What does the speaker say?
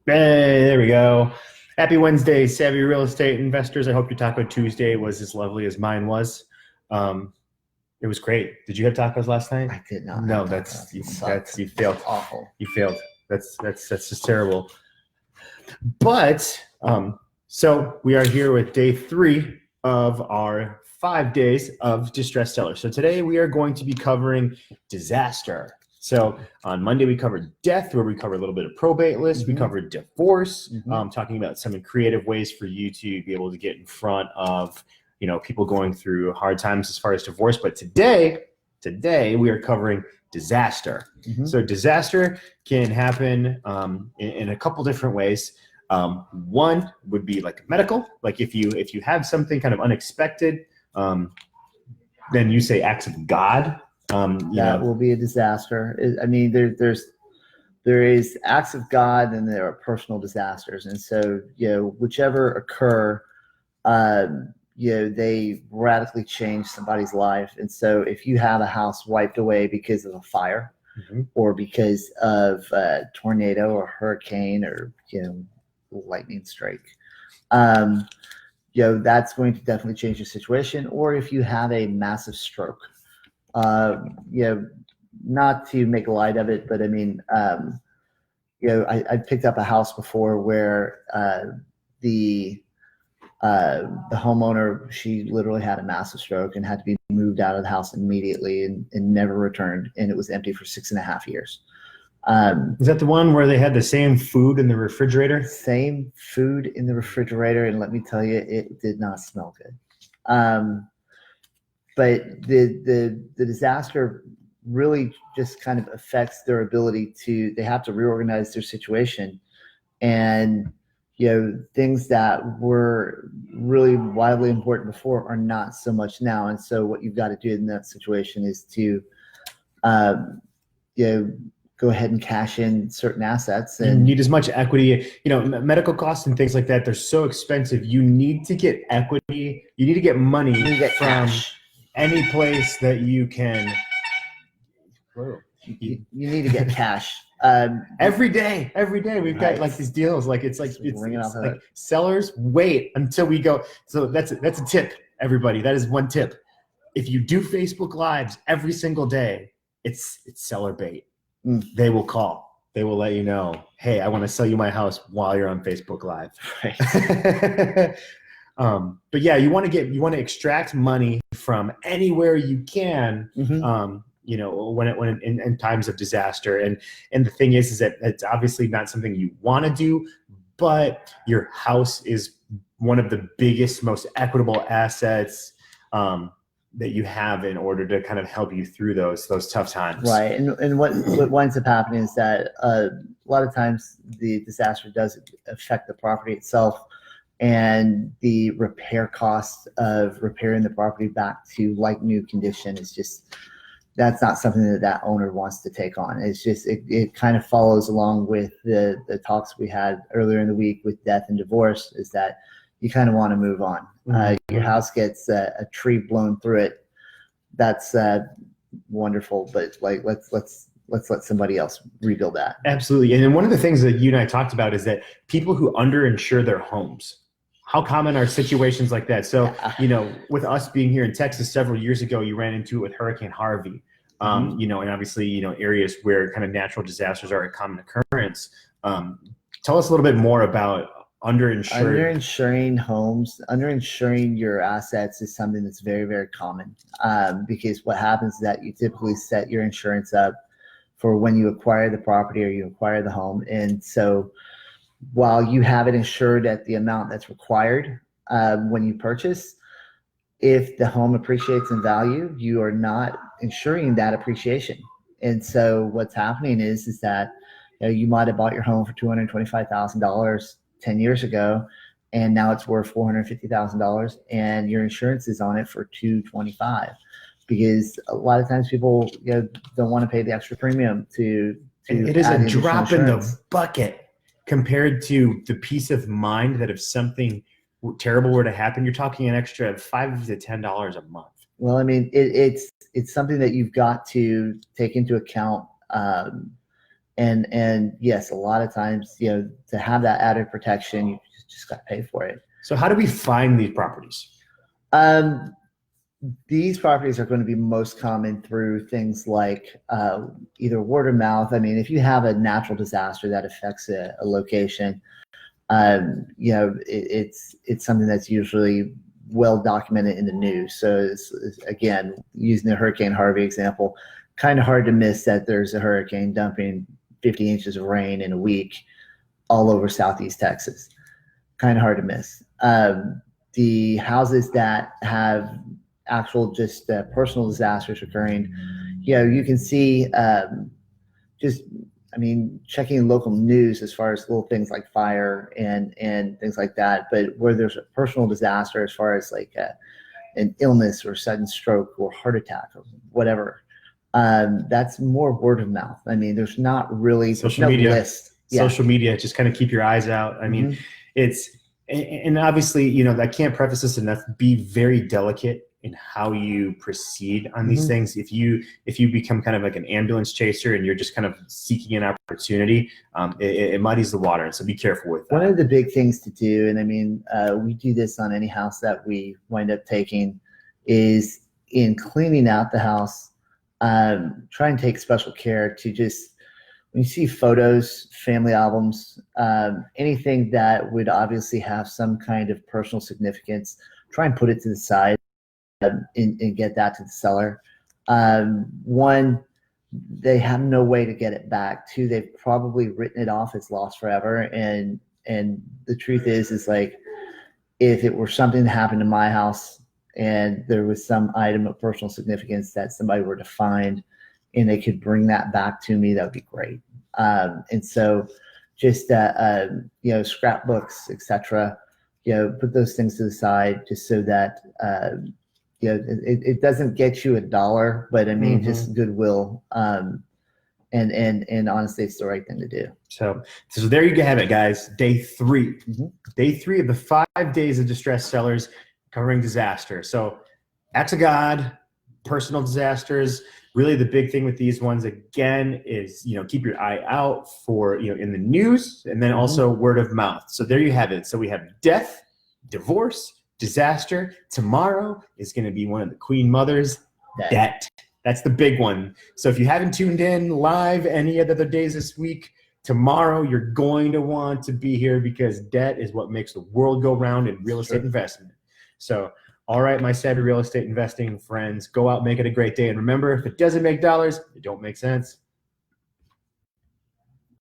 Hey, there we go. Happy Wednesday, savvy real estate investors. I hope your Taco Tuesday was as lovely as mine was. Um, it was great. Did you have tacos last night? I did not have No, tacos. that's you, It sucked. that's you It was failed. awful. You failed. That's just terrible. But so we are here with day 3 of our 5 days of distressed sellers. So today we are going to be covering disaster. So on Monday we covered death, where we covered a little bit of probate list. We covered divorce, talking about some creative ways for you to be able to get in front of people going through hard times as far as divorce. But today we are covering disaster. So disaster can happen in a couple different ways. One would be like medical, like if you have something kind of unexpected, then you say acts of God. That will be a disaster. I mean, there is acts of God, and there are personal disasters, and so whichever occur, they radically change somebody's life. And so, if you have a house wiped away because of a fire, or because of a tornado or hurricane or lightning strike, that's going to definitely change the situation. Or if you have a massive stroke, not to make light of it, but I mean, I picked up a house before where the homeowner, she literally had a massive stroke and had to be moved out of the house immediately and never returned, and it was empty for 6.5 years. Is that the one where they had the same food in the refrigerator? Same food in the refrigerator, and let me tell you, it did not smell good. But the disaster really just kind of affects their ability they have to reorganize their situation. And things that were really wildly important before are not so much now. And so what you've got to do in that situation is to go ahead and cash in certain assets. And you need as much equity. Medical costs and things like that, they're so expensive. You need to get equity. You need to get money from any place that you can. You need to get cash. Every day we've got like these deals. Like it's like sellers wait until we go. So that's a tip, everybody. That is one tip. If you do Facebook Lives every single day, it's seller bait. They will call. They will let you know, hey, I want to sell you my house while you're on Facebook Live. Right. But yeah, you want to extract money from anywhere you can. When in times of disaster. And the thing is that it's obviously not something you want to do, but your house is one of the biggest, most equitable assets that you have in order to kind of help you through those tough times. Right. And what winds up happening is that a lot of times the disaster does affect the property itself, and the repair cost of repairing the property back to like new condition is just, that's not something that owner wants to take on. It's just, it kind of follows along with the talks we had earlier in the week with death and divorce, is that you kind of want to move on. Your house gets a tree blown through it. That's wonderful, but like let's let somebody else rebuild that. Absolutely. And then one of the things that you and I talked about is that people who underinsure their homes. How common are situations like that? So, with us being here in Texas several years ago, you ran into it with Hurricane Harvey, and obviously, areas where kind of natural disasters are a common occurrence. Tell us a little bit more about underinsuring homes. Underinsuring your assets is something that's very, very common, because what happens is that you typically set your insurance up for when you acquire the property or you acquire the home. And so while you have it insured at the amount that's required when you purchase, if the home appreciates in value, you are not insuring that appreciation. And so what's happening is that you might have bought your home for $225,000 10 years ago, and now it's worth $450,000, and your insurance is on it for $225,000, because a lot of times people don't want to pay the extra premium to it is a drop in the bucket compared to the peace of mind that if something terrible were to happen, you're talking an extra $5 to $10 a month. Well, I mean, it's something that you've got to take into account And yes, a lot of times, to have that added protection, you just got to pay for it. So how do we find these properties? These properties are going to be most common through things like either word of mouth. I mean, if you have a natural disaster that affects a location, it's something that's usually well documented in the news. So it's, again, using the Hurricane Harvey example, kind of hard to miss that there's a hurricane dumping 50 inches of rain in a week all over Southeast Texas. Kind of hard to miss. The houses that have actual just personal disasters occurring, you can see checking local news as far as little things like fire and things like that. But where there's a personal disaster as far as like an illness or sudden stroke or heart attack or whatever, that's more word of mouth. I mean, there's not really social media list. Social media, just kind of keep your eyes out. I mean, and obviously, I can't preface this enough. Be very delicate in how you proceed on these things. If you become kind of like an ambulance chaser and you're just kind of seeking an opportunity, it muddies the water. And so be careful with that. One of the big things to do, and I mean, we do this on any house that we wind up taking, is in cleaning out the house, try and take special care to just, when you see photos, family albums, anything that would obviously have some kind of personal significance, try and put it to the side and get that to the seller. One, they have no way to get it back. Two, they've probably written it off as lost forever. And the truth is like, if it were something that happened in my house and there was some item of personal significance that somebody were to find and they could bring that back to me, that would be great. And so just, scrapbooks, etc., put those things to the side just so that, it doesn't get you $1, but I mean, just goodwill. And honestly, it's the right thing to do. So there you have it, guys. Day 3. Day 3 of the 5 days of distressed sellers covering disaster. So acts of God, personal disasters. Really the big thing with these ones, again, is, keep your eye out for, in the news, and then also word of mouth. So there you have it. So we have death, divorce, disaster. Tomorrow is going to be one of the queen mothers, debt. That's the big one. So if you haven't tuned in live any of the other days this week, tomorrow you're going to want to be here, because debt is what makes the world go round in real estate investment. So, all right, my savvy real estate investing friends, go out, make it a great day. And remember, if it doesn't make dollars, it don't make sense.